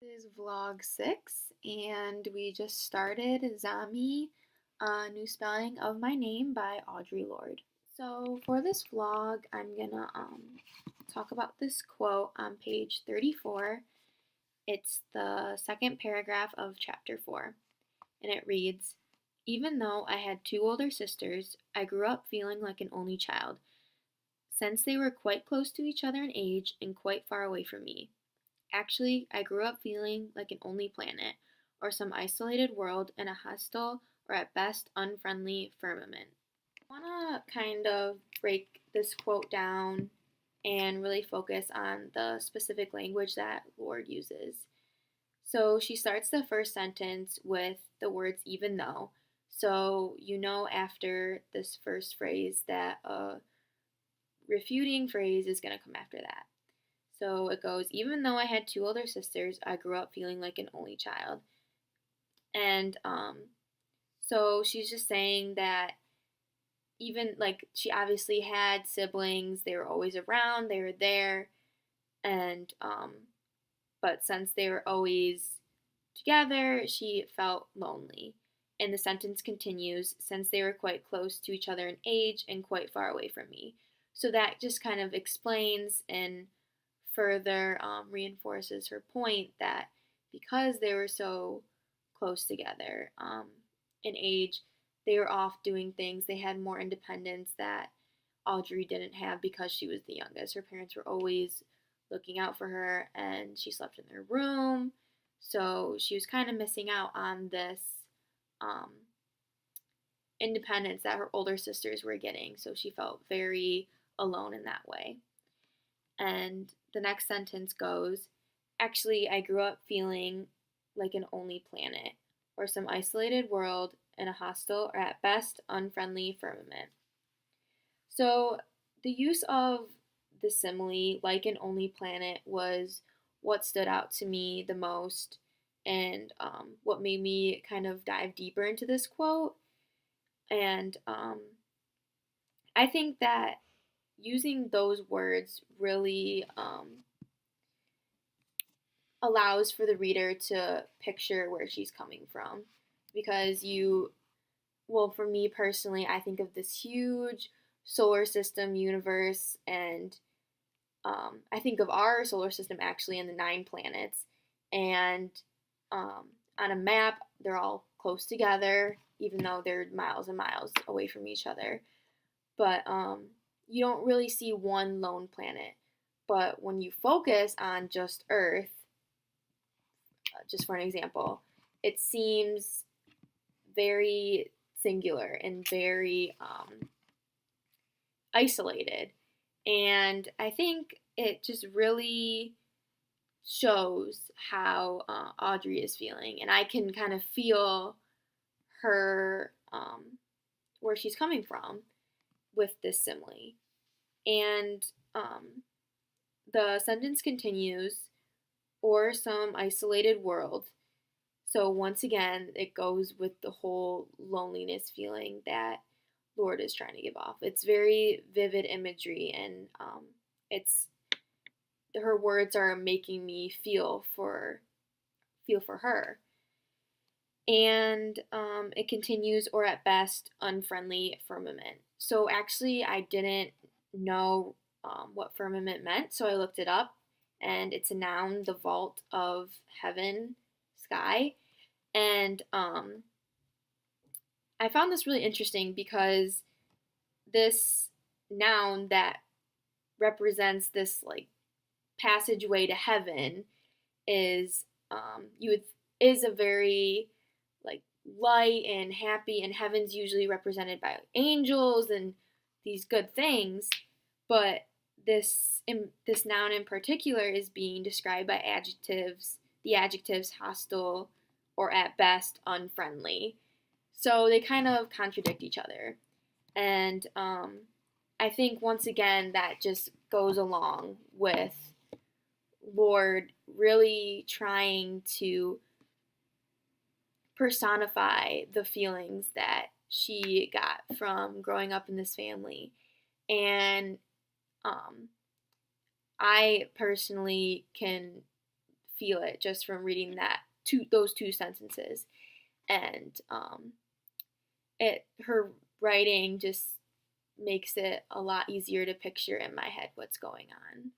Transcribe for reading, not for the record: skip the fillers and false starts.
This is vlog 6, and we just started Zami, a new spelling of my name by Audre Lorde. So for this vlog, I'm gonna talk about this quote on page 34. It's the second paragraph of chapter 4, and it reads, "Even though I had two older sisters, I grew up feeling like an only child, since they were quite close to each other in age and quite far away from me. Actually, I grew up feeling like an only planet, or some isolated world in a hostile or at best unfriendly firmament." I want to kind of break this quote down and really focus on the specific language that Lord uses. So she starts the first sentence with the words even though. So you know after this first phrase that a refuting phrase is going to come after that. So it goes, even though I had two older sisters, I grew up feeling like an only child. And so she's just saying that even like she obviously had siblings, they were always around, they were there, and but since they were always together, she felt lonely. And the sentence continues, since they were quite close to each other in age and quite far away from me. So that just kind of explains and further reinforces her point that because they were so close together in age, they were off doing things. They had more independence that Audrey didn't have because she was the youngest. Her parents were always looking out for her, and she slept in their room. So she was kind of missing out on this um, independence that her older sisters were getting. So she felt very alone in that way. And the next sentence goes, actually, I grew up feeling like an only planet, or some isolated world in a hostile or at best unfriendly firmament. So the use of the simile, like an only planet, was what stood out to me the most and what made me kind of dive deeper into this quote. And I think that using those words really allows for the reader to picture where she's coming from. Because well, for me personally, I think of this huge solar system universe, and I think of our solar system actually and the 9 planets. And on a map, they're all close together, even though they're miles and miles away from each other. But you don't really see one lone planet. But when you focus on just Earth, just for an example, it seems very singular and very isolated. And I think it just really shows how Audrey is feeling. And I can kind of feel her, where she's coming from with this simile. And the sentence continues, or some isolated world. So once again, it goes with the whole loneliness feeling that Lord is trying to give off. It's very vivid imagery, and it's her words are making me feel for her. And it continues, or at best, unfriendly firmament. So actually, I didn't know what firmament meant, so I looked it up, and it's a noun, the vault of heaven, sky. And I found this really interesting because this noun that represents this like passageway to heaven is you would is a very like light and happy, and heaven's usually represented by angels and these good things, but this noun in particular is being described by the adjectives hostile or at best unfriendly. So they kind of contradict each other. And I think once again that just goes along with Lord really trying to personify the feelings that she got from growing up in this family. And I personally can feel it just from reading those two sentences. And her writing just makes it a lot easier to picture in my head what's going on.